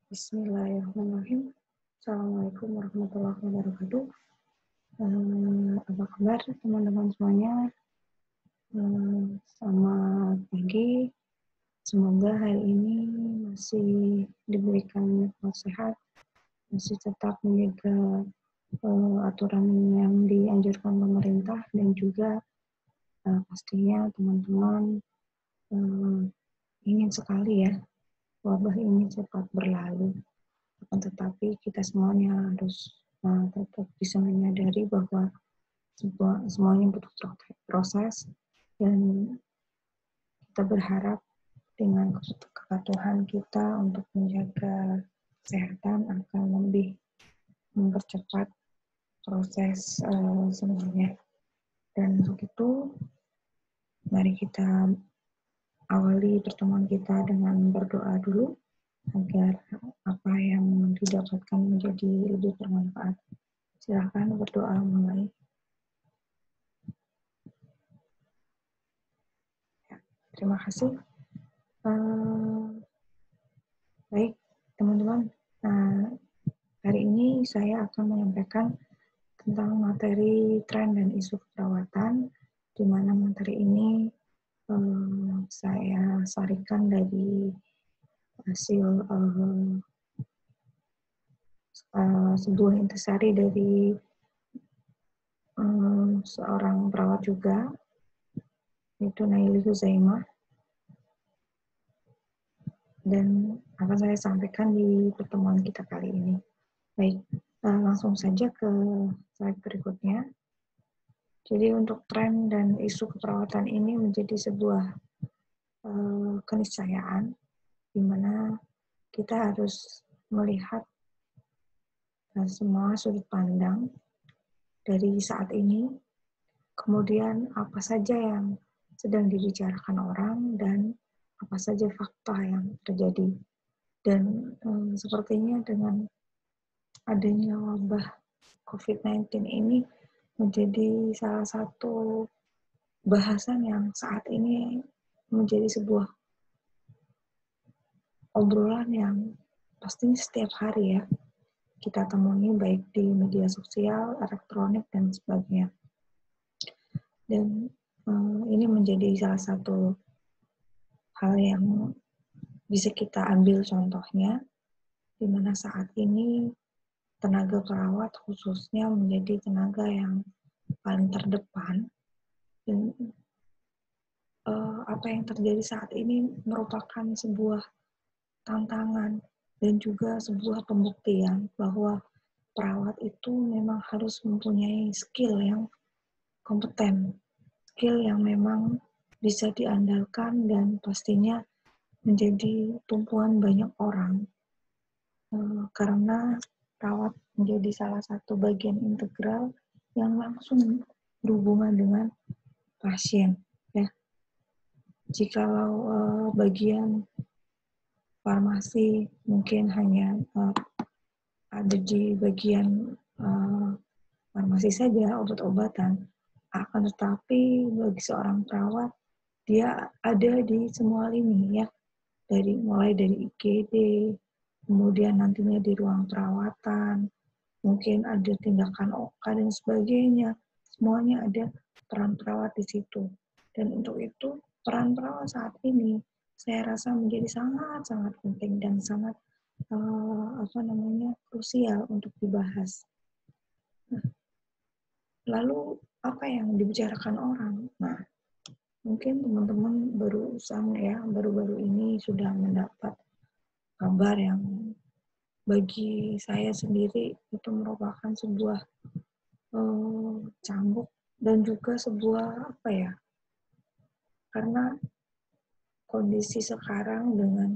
Bismillahirrahmanirrahim. Assalamualaikum warahmatullahi wabarakatuh. Apa kabar teman-teman semuanya? Selamat pagi. Semoga hari ini masih diberikan nikmat sehat, masih tetap menjaga aturan yang dianjurkan pemerintah, dan juga pastinya teman-teman ingin sekali ya wabah ini cepat berlalu. Akan tetapi kita semuanya harus tetap bisa menyadari bahwa semuanya butuh proses, dan kita berharap dengan kepatuhan kita untuk menjaga kesehatan akan lebih mempercepat proses semuanya. Dan untuk itu, mari kita awali pertemuan kita dengan berdoa dulu, agar apa yang didapatkan menjadi lebih bermanfaat. Silakan berdoa mulai. Ya, terima kasih. Baik, teman-teman. Hari ini saya akan menyampaikan tentang materi tren dan isu keperawatan, di mana materi ini saya sarikan dari hasil sebuah intisari dari seorang perawat juga, yaitu Naili Huzaimah, dan akan saya sampaikan di pertemuan kita kali ini. Baik, langsung saja ke slide berikutnya. Jadi untuk tren dan isu keperawatan ini menjadi sebuah keniscayaan, di mana kita harus melihat semua sudut pandang dari saat ini, kemudian apa saja yang sedang dibicarakan orang, dan apa saja fakta yang terjadi. Dan sepertinya dengan adanya wabah COVID-19 ini menjadi salah satu bahasan yang saat ini menjadi sebuah obrolan yang pastinya setiap hari ya kita temui, baik di media sosial, elektronik, dan sebagainya. Dan ini menjadi salah satu hal yang bisa kita ambil contohnya, di mana saat ini tenaga perawat khususnya menjadi tenaga yang paling terdepan, dan apa yang terjadi saat ini merupakan sebuah tantangan dan juga sebuah pembuktian bahwa perawat itu memang harus mempunyai skill yang kompeten, skill yang memang bisa diandalkan dan pastinya menjadi tumpuan banyak orang, karena perawat menjadi salah satu bagian integral yang langsung berhubungan dengan pasien. Ya, jikalau bagian farmasi mungkin hanya ada di bagian farmasi saja, obat-obatan, akan tetapi bagi seorang perawat dia ada di semua lini ya, mulai dari IGD, kemudian nantinya di ruang perawatan, mungkin ada tindakan OK dan sebagainya, semuanya ada peran perawat di situ. Dan untuk itu peran perawat saat ini saya rasa menjadi sangat-sangat penting dan sangat krusial untuk dibahas. Lalu apa yang dibicarakan orang? Nah, mungkin teman-teman baru-baru ini sudah mendapat kabar yang bagi saya sendiri itu merupakan sebuah cambuk dan juga sebuah karena kondisi sekarang dengan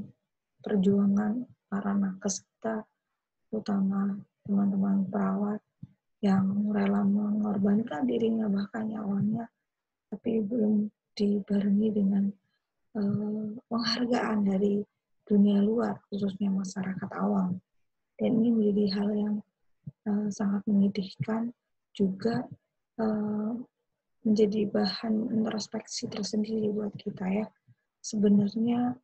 perjuangan para nakes kita, terutama teman-teman perawat yang rela mengorbankan dirinya bahkan nyawanya, tapi belum dibarengi dengan penghargaan dari dunia luar, khususnya masyarakat awam. Dan ini menjadi hal yang sangat menyedihkan, juga menjadi bahan introspeksi tersendiri buat kita ya. Sebenarnya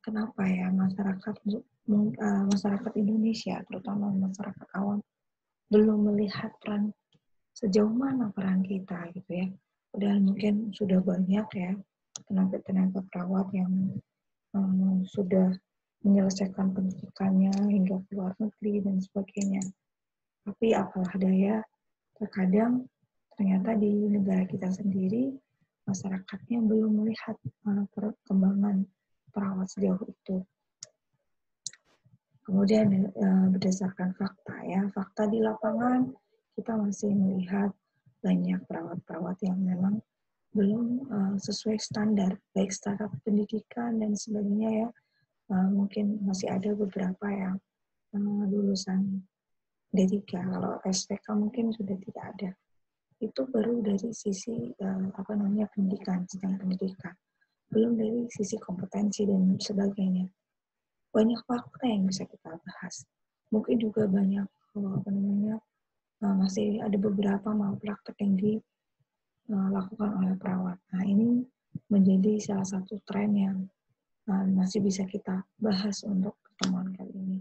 kenapa ya masyarakat Indonesia, terutama masyarakat awam, belum melihat peran sejauh mana peran kita gitu ya. Padahal mungkin sudah banyak ya tenaga-tenaga perawat yang sudah menyelesaikan pendidikannya hingga ke luar negeri dan sebagainya. Tapi apalah daya, terkadang ternyata di negara kita sendiri masyarakatnya belum melihat perkembangan perawat sejauh itu. Kemudian berdasarkan fakta ya, fakta di lapangan kita masih melihat banyak perawat-perawat yang memang belum sesuai standar, baik standar pendidikan dan sebagainya ya. Mungkin masih ada beberapa yang lulusan D3, kalau SPK mungkin sudah tidak ada. Itu baru dari sisi pendidikan, jenjang pendidikan. Belum dari sisi kompetensi dan sebagainya. Banyak fakta yang bisa kita bahas. Mungkin juga banyak masih ada beberapa malpraktek yang dilakukan oleh perawat. Nah, ini menjadi salah satu tren yang masih bisa kita bahas untuk pertemuan kali ini.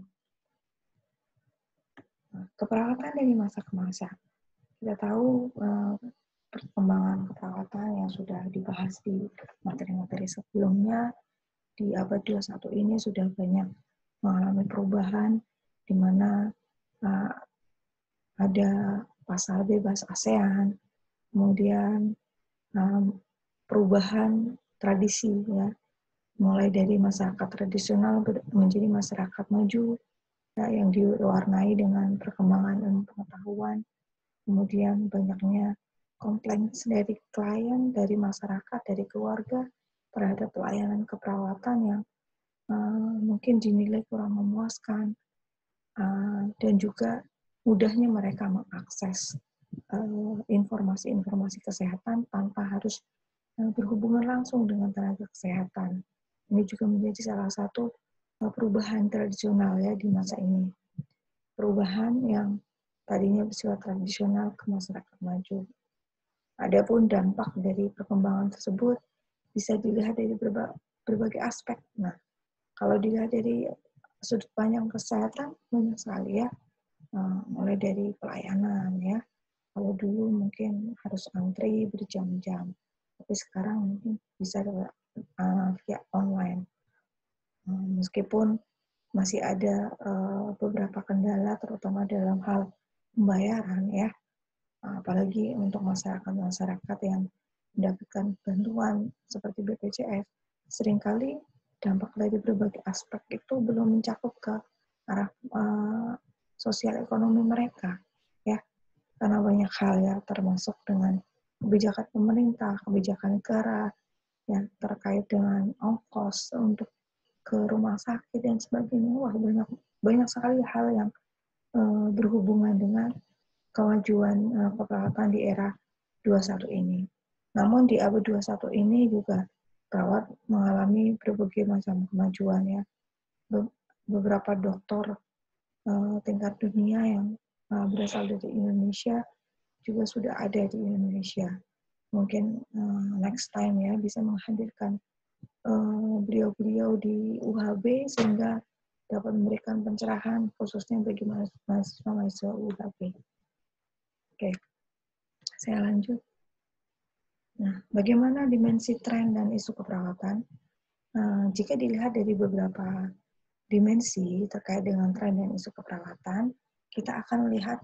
Keperawatan dari masa ke masa. Kita tahu perkembangan keperawatan yang sudah dibahas di materi-materi sebelumnya, di abad 21 ini sudah banyak mengalami perubahan, di mana ada pasar bebas ASEAN, kemudian perubahan tradisi ya, mulai dari masyarakat tradisional menjadi masyarakat maju ya, yang diwarnai dengan perkembangan ilmu pengetahuan, kemudian banyaknya komplain dari klien, dari masyarakat, dari keluarga terhadap pelayanan keperawatan yang mungkin dinilai kurang memuaskan, dan juga mudahnya mereka mengakses informasi-informasi kesehatan tanpa harus berhubungan langsung dengan tenaga kesehatan. Ini juga menjadi salah satu perubahan tradisional ya di masa ini. Perubahan yang tadinya bersifat tradisional ke masyarakat maju. Adapun dampak dari perkembangan tersebut bisa dilihat dari berbagai aspek. Nah, kalau dilihat dari sudut pandang kesehatan banyak sekali ya, mulai dari pelayanan ya. Kalau dulu mungkin harus antri berjam-jam, tapi sekarang mungkin bisa via online. Meskipun masih ada beberapa kendala, terutama dalam hal pembayaran ya, apalagi untuk masyarakat-masyarakat yang mendapatkan bantuan seperti BPJS, seringkali dampak dari berbagai aspek itu belum mencakup ke arah sosial ekonomi mereka, ya, karena banyak hal ya, termasuk dengan kebijakan pemerintah, kebijakan negara, ya, terkait dengan ongkos untuk ke rumah sakit dan sebagainya. Wah, banyak sekali hal yang berhubungan dengan kemajuan keperawatan di era 21 ini. Namun di abad 21 ini juga perawat mengalami berbagai macam kemajuan ya. Beberapa dokter tingkat dunia yang berasal dari Indonesia juga sudah ada di Indonesia. Mungkin next time ya bisa menghadirkan beliau-beliau di UHB sehingga dapat memberikan pencerahan khususnya bagi mahasiswa UHB. Oke, saya lanjut. Nah, bagaimana dimensi tren dan isu keperawatan? Jika dilihat dari beberapa dimensi terkait dengan tren dan isu keperawatan, kita akan melihat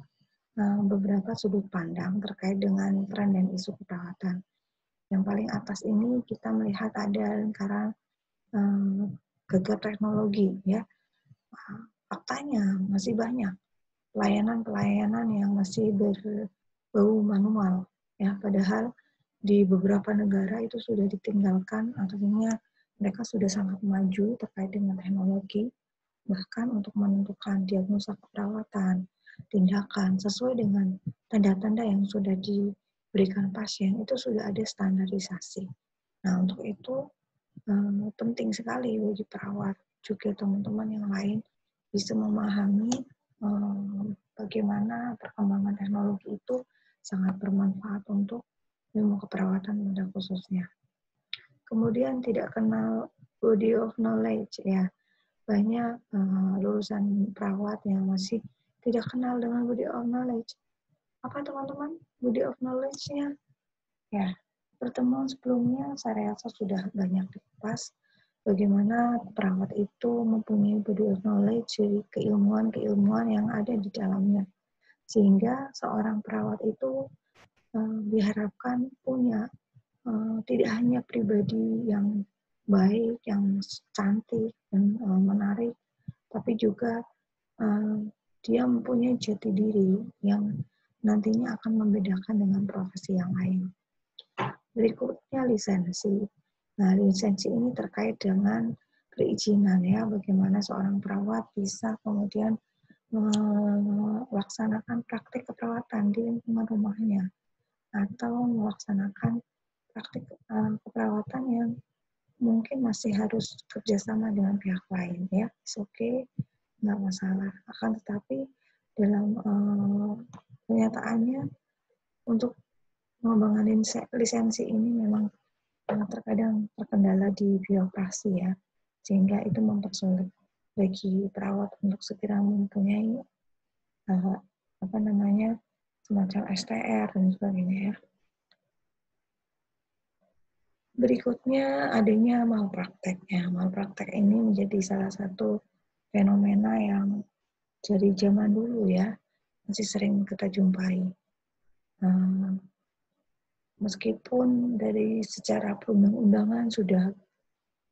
beberapa sudut pandang terkait dengan tren dan isu keperawatan. Yang paling atas ini kita melihat ada lingkaran gagap teknologi, ya. Faktanya masih banyak pelayanan-pelayanan yang masih berbau manual, ya. Padahal di beberapa negara itu sudah ditinggalkan, artinya mereka sudah sangat maju terkait dengan teknologi, bahkan untuk menentukan diagnosa keperawatan, tindakan sesuai dengan tanda-tanda yang sudah diberikan pasien, itu sudah ada standarisasi. Nah, untuk itu penting sekali bagi perawat, juga teman-teman yang lain bisa memahami bagaimana perkembangan teknologi itu sangat bermanfaat untuk ilmu keperawatan pada khususnya. Kemudian tidak kenal body of knowledge ya. Banyak lulusan perawat yang masih tidak kenal dengan body of knowledge. Apa teman-teman body of knowledge-nya? Ya, pertemuan sebelumnya saya rasa sudah banyak dikupas bagaimana perawat itu mempunyai body of knowledge dari keilmuan-keilmuan yang ada di dalamnya. Sehingga seorang perawat itu diharapkan punya tidak hanya pribadi yang baik, yang cantik dan menarik, tapi juga dia mempunyai jati diri yang nantinya akan membedakan dengan profesi yang lain. Berikutnya lisensi. Nah, lisensi ini terkait dengan perizinan ya, bagaimana seorang perawat bisa kemudian melaksanakan praktik keperawatan di lingkungan rumahnya atau melaksanakan praktik keperawatan yang mungkin masih harus kerjasama dengan pihak lain ya. It's okay, nggak masalah. Akan tetapi dalam kenyataannya untuk pengembangan lisensi ini memang terkadang terkendala di birokrasi ya, sehingga itu mempersulit bagi perawat untuk segera mempunyai semacam STR dan sebagainya ya. Berikutnya adanya malpraktek. Malpraktek ini menjadi salah satu fenomena yang dari zaman dulu ya masih sering kita jumpai. Meskipun dari secara perundang-undangan sudah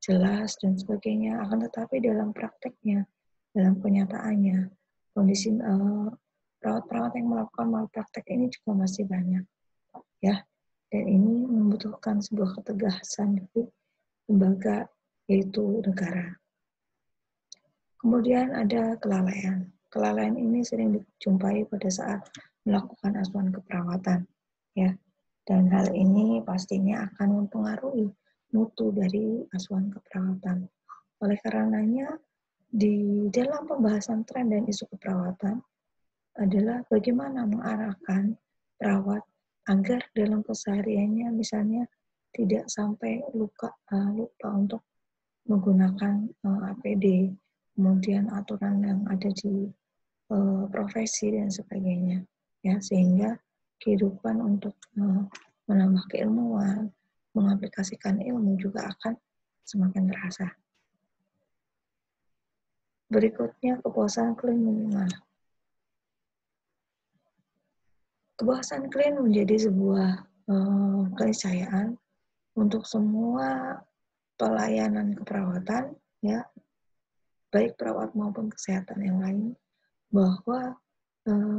jelas dan sebagainya, akan tetapi dalam prakteknya, dalam kenyataannya, kondisi perawat-perawat yang melakukan malpraktek ini juga masih banyak, ya. Dan ini membutuhkan sebuah ketegasan dari lembaga, yaitu negara. Kemudian ada kelalaian. Kelalaian ini sering dijumpai pada saat melakukan asuhan keperawatan, ya. Dan hal ini pastinya akan mempengaruhi mutu dari asuhan keperawatan. Oleh karenanya, di dalam pembahasan tren dan isu keperawatan adalah bagaimana mengarahkan perawat agar dalam kesehariannya misalnya tidak sampai lupa untuk menggunakan APD, kemudian aturan yang ada di profesi dan sebagainya, ya, sehingga kehidupan untuk menambah keilmuan, mengaplikasikan ilmu juga akan semakin terasa. Berikutnya kepuasan klien minimal. Kepuasan klien menjadi sebuah keniscayaan untuk semua pelayanan keperawatan, ya, baik perawat maupun kesehatan yang lain, bahwa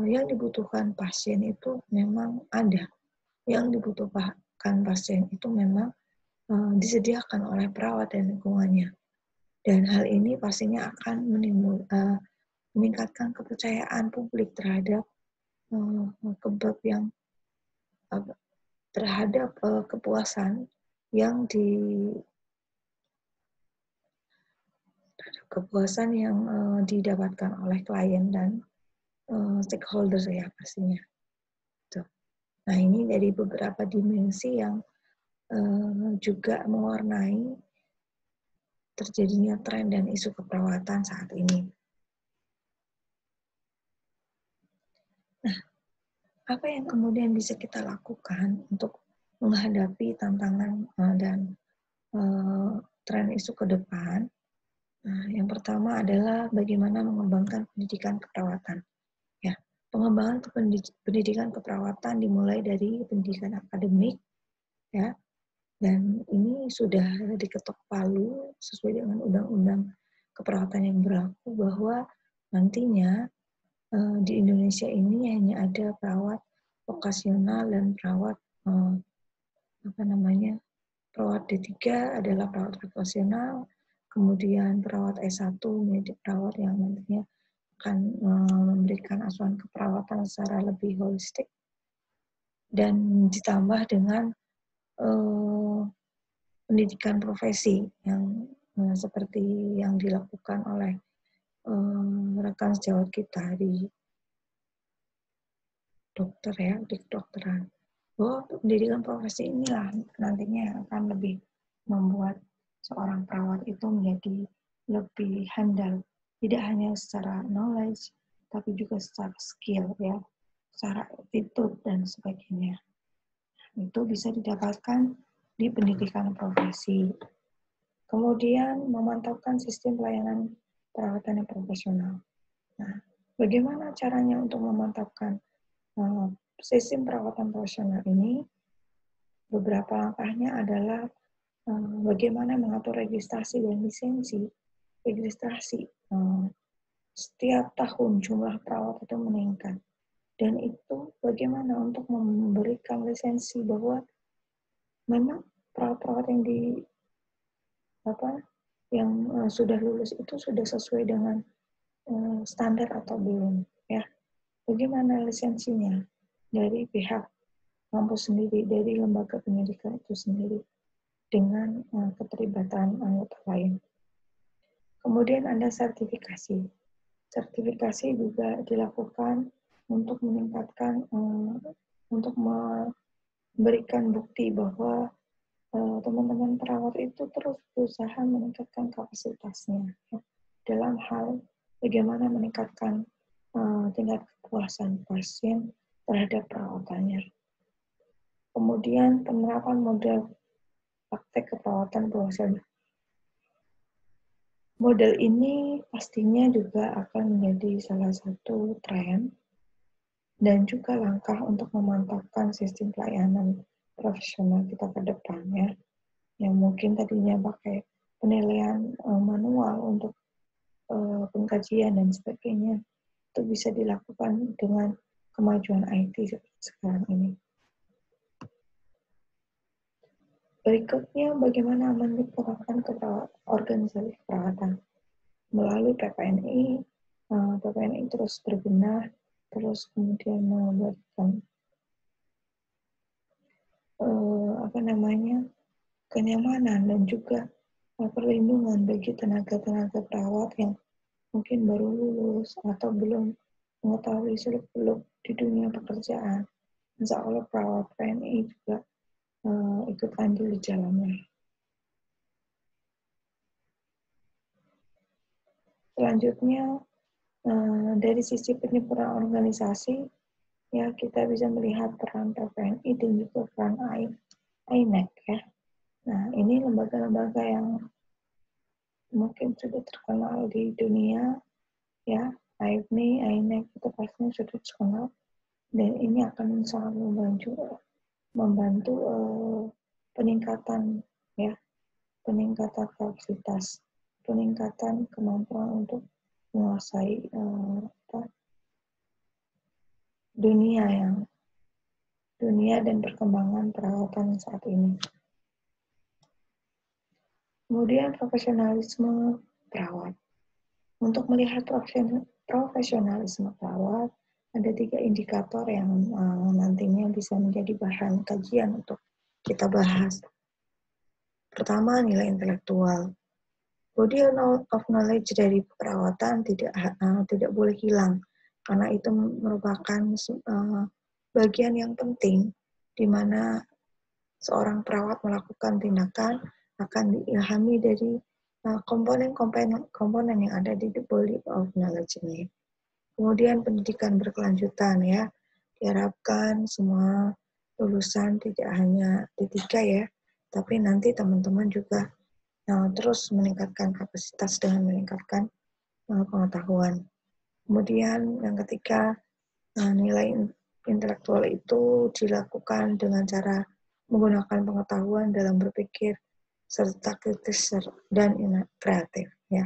yang dibutuhkan pasien itu memang ada, yang dibutuhkan pasien itu memang disediakan oleh perawat dan lingkungannya. Dan hal ini pastinya akan meningkatkan kepercayaan publik terhadap kepuasan yang didapatkan oleh klien dan stakeholder ya pastinya. Tuh. Nah, ini dari beberapa dimensi yang juga mewarnai terjadinya tren dan isu keperawatan saat ini. Nah, apa yang kemudian bisa kita lakukan untuk menghadapi tantangan dan tren isu ke depan? Nah, yang pertama adalah bagaimana mengembangkan pendidikan keperawatan. Ya, pengembangan pendidikan keperawatan dimulai dari pendidikan akademik, ya, dan ini sudah diketok palu sesuai dengan undang-undang keperawatan yang berlaku bahwa nantinya di Indonesia ini hanya ada perawat vokasional dan perawat perawat D3 adalah perawat vokasional, kemudian perawat S1 menjadi perawat yang nantinya akan memberikan asuhan keperawatan secara lebih holistik dan ditambah dengan pendidikan profesi yang seperti yang dilakukan oleh rekan sejawat kita di dokter ya, di kedokteran. Bahwa pendidikan profesi inilah nantinya akan lebih membuat seorang perawat itu menjadi lebih handal, tidak hanya secara knowledge, tapi juga secara skill, ya, secara attitude dan sebagainya. Itu bisa didapatkan di pendidikan profesi. Kemudian memantapkan sistem pelayanan perawatan yang profesional. Nah, bagaimana caranya untuk memantapkan sistem perawatan profesional ini? Beberapa langkahnya adalah bagaimana mengatur registrasi dan lisensi. Registrasi setiap tahun jumlah perawat itu meningkat, dan itu bagaimana untuk memberikan lisensi bahwa memang perawat-perawat yang sudah lulus itu sudah sesuai dengan standar atau belum, ya. Bagaimana lisensinya dari pihak kampus sendiri, dari lembaga pendidikan itu sendiri, dengan keterlibatan anggota lain. Kemudian ada sertifikasi. Sertifikasi juga dilakukan untuk meningkatkan, untuk memberikan bukti bahwa teman-teman perawat itu terus berusaha meningkatkan kapasitasnya, ya, dalam hal bagaimana meningkatkan tingkat kepuasan pasien terhadap perawatannya. Kemudian penerapan model praktek keperawatan profesional. Model ini pastinya juga akan menjadi salah satu tren dan juga langkah untuk memantapkan sistem pelayanan profesional kita ke depannya, yang mungkin tadinya pakai penilaian manual untuk pengkajian dan sebagainya, itu bisa dilakukan dengan kemajuan IT seperti sekarang ini. Berikutnya, bagaimana menyempurnakan organisasi keperawatan. Melalui PPNI, PPNI terus berbenah, terus kemudian membuatkan kenyamanan dan juga perlindungan bagi tenaga-tenaga perawat yang mungkin baru lulus atau belum mengetahui seluk-beluk di dunia pekerjaan. Insya Allah perawat PNI juga ikut andil di jalannya. Selanjutnya, dari sisi penyempurnaan organisasi, ya kita bisa melihat peran PPNI dan juga peran INEC, ya. Nah, ini lembaga-lembaga yang mungkin sudah terkenal di dunia, ya. IFNI, INEC itu pastinya sudah terkenal, dan ini akan sangat membantu peningkatan, ya, peningkatan kapasitas, peningkatan kemampuan untuk menguasai dunia dan perkembangan perawatan saat ini. Kemudian profesionalisme perawat. Untuk melihat profesionalisme perawat, ada 3 indikator yang nantinya bisa menjadi bahan kajian untuk kita bahas. Pertama, nilai intelektual. Body of knowledge dari perawatan tidak boleh hilang, karena itu merupakan bagian yang penting di mana seorang perawat melakukan tindakan akan diilhami dari komponen yang ada di the body of knowledge ini. Kemudian pendidikan berkelanjutan, ya, diharapkan semua lulusan tidak hanya D3, ya, tapi nanti teman-teman juga terus meningkatkan kapasitas dengan meningkatkan pengetahuan. Kemudian yang ketiga, nilai intelektual itu dilakukan dengan cara menggunakan pengetahuan dalam berpikir serta kritis dan kreatif, ya.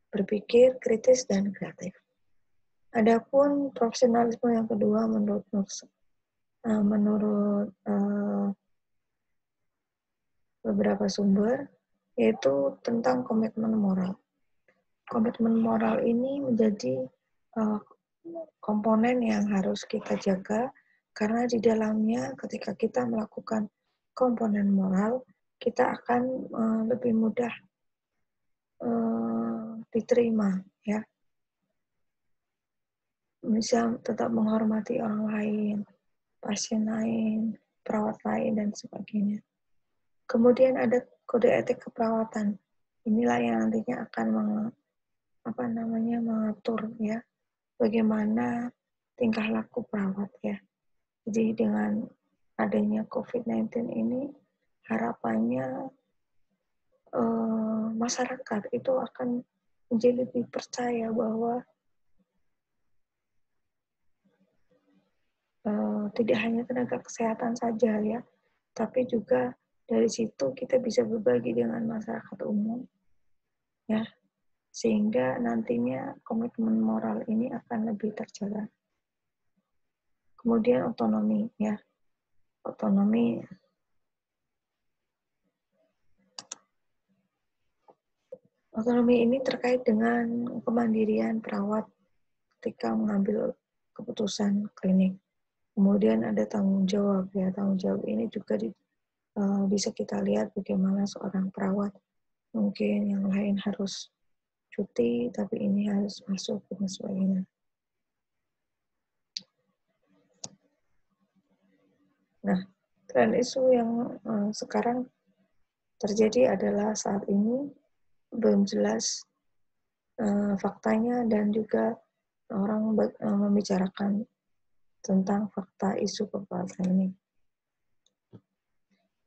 Berpikir kritis dan kreatif. Adapun profesionalisme yang kedua menurut beberapa sumber, yaitu tentang komitmen moral. Komitmen moral ini menjadi komponen yang harus kita jaga, karena di dalamnya ketika kita melakukan komponen moral, kita akan lebih mudah diterima, ya. Misal tetap menghormati orang lain, pasien lain, perawat lain, dan sebagainya. Kemudian ada kode etik keperawatan. Inilah yang nantinya akan mengatur ya bagaimana tingkah laku perawat ya. Jadi dengan adanya COVID-19 ini harapannya masyarakat itu akan menjadi lebih percaya bahwa tidak hanya tenaga kesehatan saja ya, tapi juga dari situ kita bisa berbagi dengan masyarakat umum ya, sehingga nantinya komitmen moral ini akan lebih terjaga. Kemudian otonomi ya, otonomi ini terkait dengan kemandirian perawat ketika mengambil keputusan klinik. Kemudian ada tanggung jawab ya, tanggung jawab ini juga bisa kita lihat bagaimana seorang perawat mungkin yang lain harus cuti, tapi ini harus masuk dan sebagainya. Nah, tren isu yang sekarang terjadi adalah saat ini belum jelas faktanya dan juga orang membicarakan tentang fakta isu keperawatan ini.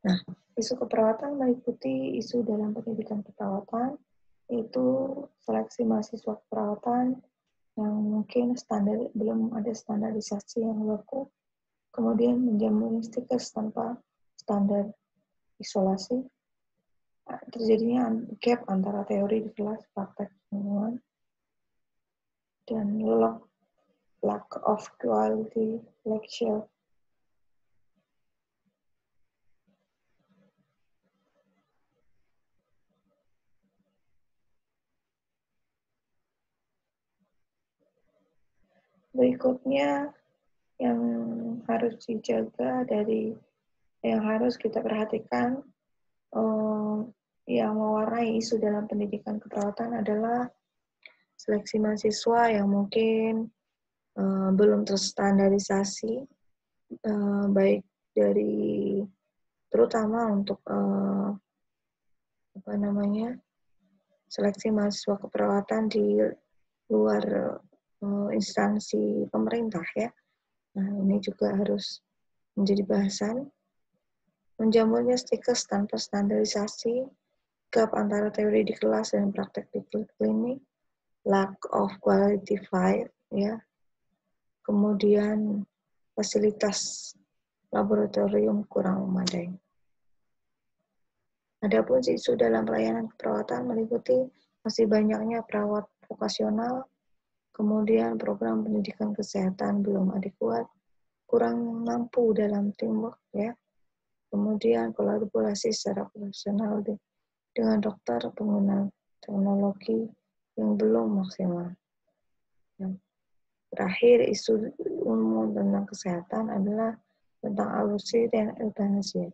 Nah, isu keperawatan meliputi isu dalam pendidikan keperawatan, yaitu seleksi mahasiswa keperawatan yang mungkin belum ada standarisasi yang baku, kemudian menjamin stikers tanpa standar isolasi, terjadinya gap antara teori di kelas, praktek lingkungan, dan lack of quality lecture. Berikutnya yang harus dijaga yang harus kita perhatikan yang mewarnai isu dalam pendidikan keperawatan adalah seleksi mahasiswa yang mungkin belum terstandarisasi, baik dari terutama untuk seleksi mahasiswa keperawatan di luar instansi pemerintah ya. Nah, ini juga harus menjadi bahasan. Menjamurnya stikers tanpa standarisasi, gap antara teori di kelas dan praktek di klinik, lack of quality file ya. Kemudian fasilitas laboratorium kurang memadai. Adapun isu dalam pelayanan keperawatan meliputi masih banyaknya perawat vokasional, kemudian program pendidikan kesehatan belum adekuat, kurang mampu dalam teamwork ya, kemudian kolaborasi secara profesional dengan dokter pengguna teknologi yang belum maksimal. Terakhir, isu umum tentang kesehatan adalah tentang aborsi dan euthanasia.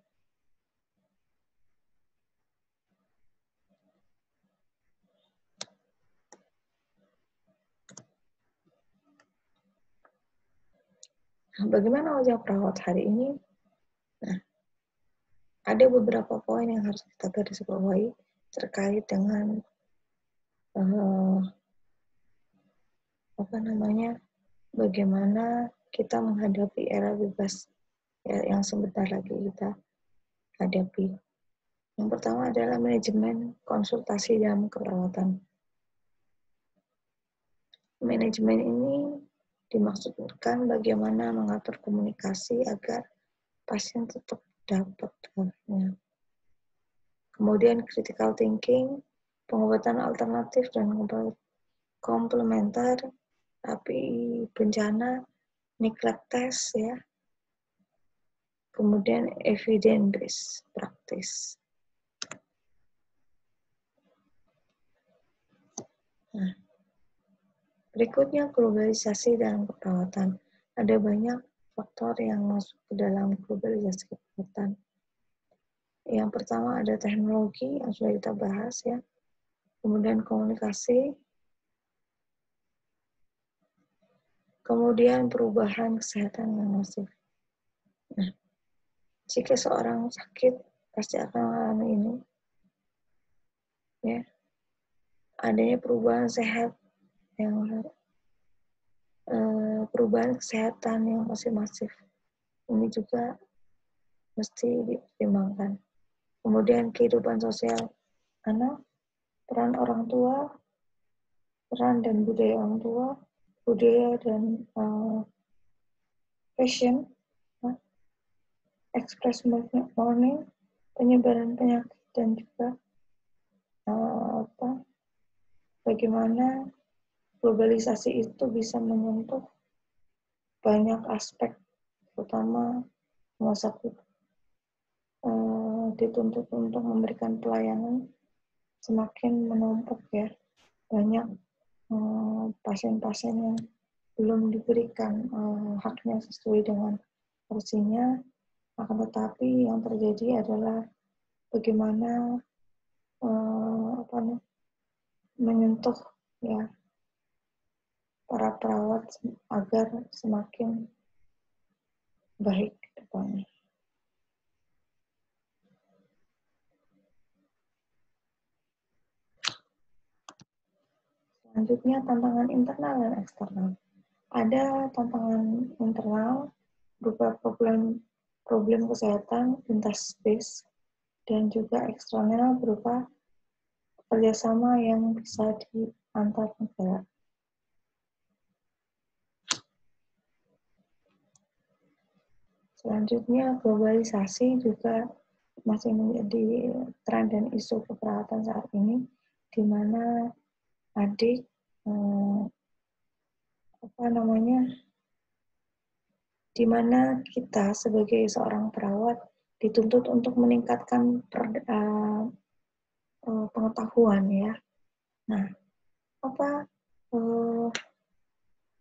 Nah, bagaimana wajah perawat hari ini? Nah, ada beberapa poin yang harus kita garis bawahi terkait dengan bagaimana kita menghadapi era bebas yang sebentar lagi kita hadapi. Yang pertama adalah manajemen konsultasi dalam keperawatan. Manajemen ini dimaksudkan bagaimana mengatur komunikasi agar pasien tetap dapat obatnya. Kemudian critical thinking, pengobatan alternatif dan komplementer, tapi bencana, neglect test ya. Kemudian evidence based practice. Nah, berikutnya globalisasi dalam keperawatan. Ada banyak faktor yang masuk ke dalam globalisasi keperawatan. Yang pertama ada teknologi yang sudah kita bahas ya. Kemudian komunikasi. Kemudian perubahan kesehatan yang masif. Nah, jika seorang sakit pasti akan mengalami ini. ya, adanya perubahan sehat yang perubahan kesehatan yang masif. Ini juga mesti dipertimbangkan. Kemudian kehidupan sosial anak, peran orang tua, peran dan budaya orang tua, budaya dan fashion, express mourning, penyebaran penyakit dan juga bagaimana globalisasi itu bisa menyentuh banyak aspek, terutama rumah sakit dituntut untuk memberikan pelayanan semakin menumpuk ya, banyak pasien-pasien yang belum diberikan haknya sesuai dengan porsinya, akan tetapi yang terjadi adalah bagaimana menyentuh ya para perawat agar semakin baik ke depannya. Selanjutnya, tantangan internal dan eksternal. Ada tantangan internal berupa problem kesehatan lintas space, dan juga eksternal berupa kerjasama yang bisa di antar negara. Selanjutnya, globalisasi juga masih menjadi tren dan isu keperawatan saat ini, di mana adik di mana kita sebagai seorang perawat dituntut untuk meningkatkan pengetahuan ya. Nah, apa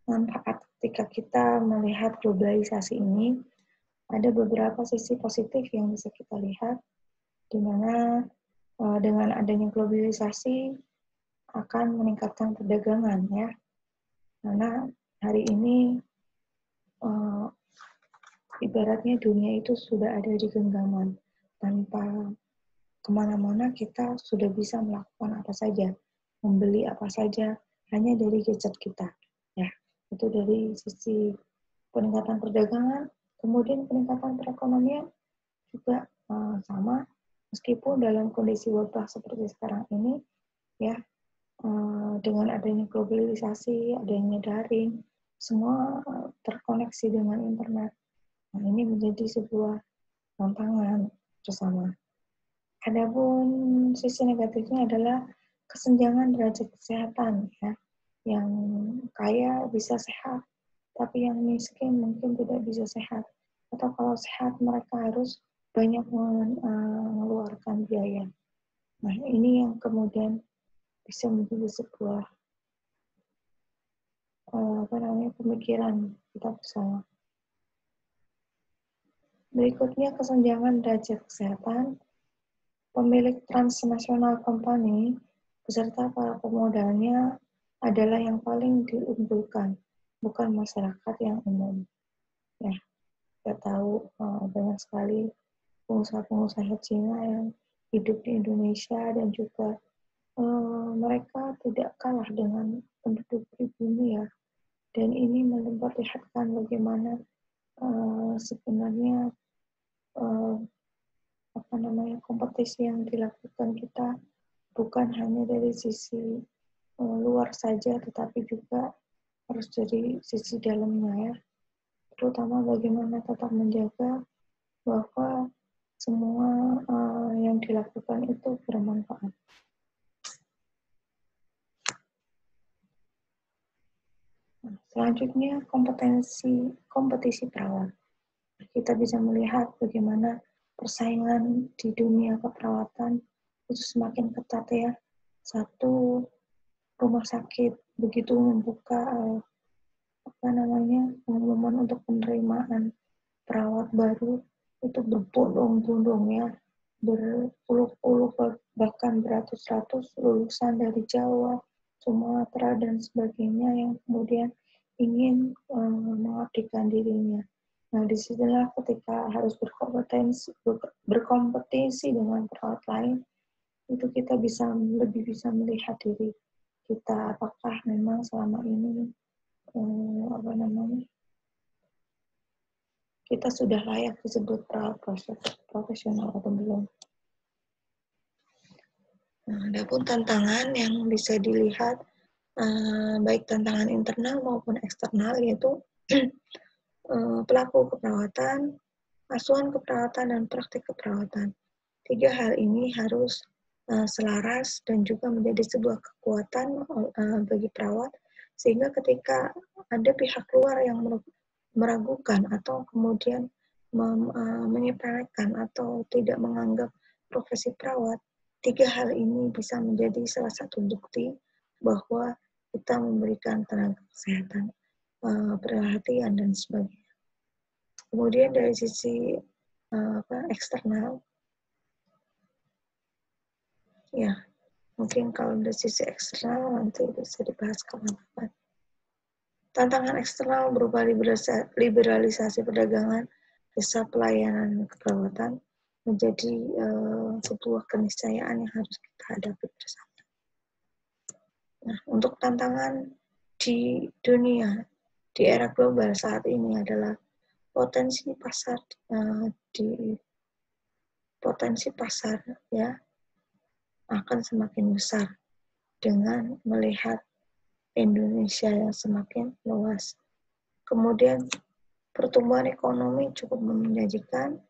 manfaat ketika kita melihat globalisasi ini? Ada beberapa sisi positif yang bisa kita lihat, di mana dengan adanya globalisasi akan meningkatkan perdagangan ya. Karena hari ini ibaratnya dunia itu sudah ada di genggaman. Tanpa kemana-mana kita sudah bisa melakukan apa saja, membeli apa saja, hanya dari gadget kita. Ya, itu dari sisi peningkatan perdagangan, kemudian peningkatan perekonomian juga sama, meskipun dalam kondisi wabah seperti sekarang ini, ya, dengan adanya globalisasi, adanya daring, semua terkoneksi dengan internet. Nah, ini menjadi sebuah tantangan bersama. Adapun sisi negatifnya adalah kesenjangan derajat kesehatan, ya. Yang kaya bisa sehat, tapi yang miskin mungkin tidak bisa sehat. Atau kalau sehat mereka harus banyak mengeluarkan biaya. Nah, ini yang kemudian bisa menjadi sebuah pemikiran kita bersama. Berikutnya, kesenjangan derajat kesehatan. Pemilik transnasional company beserta para pemodalnya adalah yang paling diunggulkan, bukan masyarakat yang umum. Ya, kita tahu banyak sekali pengusaha-pengusaha Cina yang hidup di Indonesia, dan juga mereka tidak kalah dengan penduduk pribumi ya. Dan ini memperlihatkan bagaimana sebenarnya kompetisi yang dilakukan kita bukan hanya dari sisi luar saja, tetapi juga harus dari sisi dalamnya ya. Terutama bagaimana tetap menjaga bahwa semua yang dilakukan itu bermanfaat. Nah, selanjutnya, kompetisi perawat. Kita bisa melihat bagaimana persaingan di dunia keperawatan itu semakin ketat ya. Satu rumah sakit begitu membuka pengumuman untuk penerimaan perawat baru, itu berbondong-bondong ya, berpuluh-puluh bahkan beratus-ratus lulusan dari Jawa, Sumatera dan sebagainya yang kemudian ingin mengabdikan dirinya. Nah, disitulah ketika harus berkompetisi dengan perawat lain, itu kita lebih bisa melihat diri kita apakah memang selama ini kita sudah layak disebut perawat profesional atau belum. Nah, ada pun tantangan yang bisa dilihat baik tantangan internal maupun eksternal, yaitu pelaku keperawatan, asuhan keperawatan, dan praktik keperawatan. 3 hal ini harus selaras dan juga menjadi sebuah kekuatan bagi perawat, sehingga ketika ada pihak luar yang meragukan atau kemudian menyepelekan atau tidak menganggap profesi perawat, 3 hal ini bisa menjadi salah satu bukti bahwa kita memberikan tenaga kesehatan, perhatian, dan sebagainya. Kemudian dari sisi eksternal, ya mungkin kalau dari sisi eksternal nanti bisa dibahas kapan-kapan. Tantangan eksternal berupa liberalisasi perdagangan, jasa pelayanan keperawatan menjadi sebuah keniscayaan yang harus kita hadapi bersama. Nah, untuk tantangan di dunia, di era global saat ini adalah potensi pasar ya akan semakin besar dengan melihat Indonesia yang semakin luas. Kemudian pertumbuhan ekonomi cukup menjanjikan,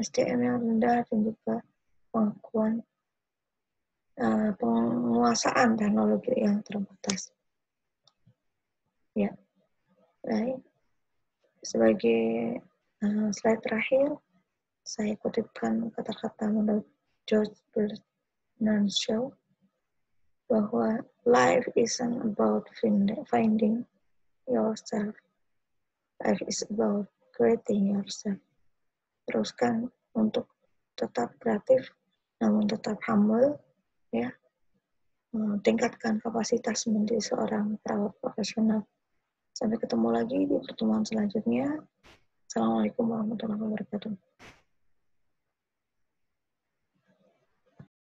SDM yang rendah, dan juga penguasaan teknologi yang terbatas. Ya, baik. Sebagai slide terakhir, saya kutipkan kata-kata menurut George Bernard Shaw bahwa life isn't about finding yourself, life is about creating yourself. Teruskan untuk tetap kreatif, namun tetap humble, ya. Tingkatkan kapasitas menjadi seorang perawat profesional. Sampai ketemu lagi di pertemuan selanjutnya. Assalamualaikum warahmatullahi wabarakatuh.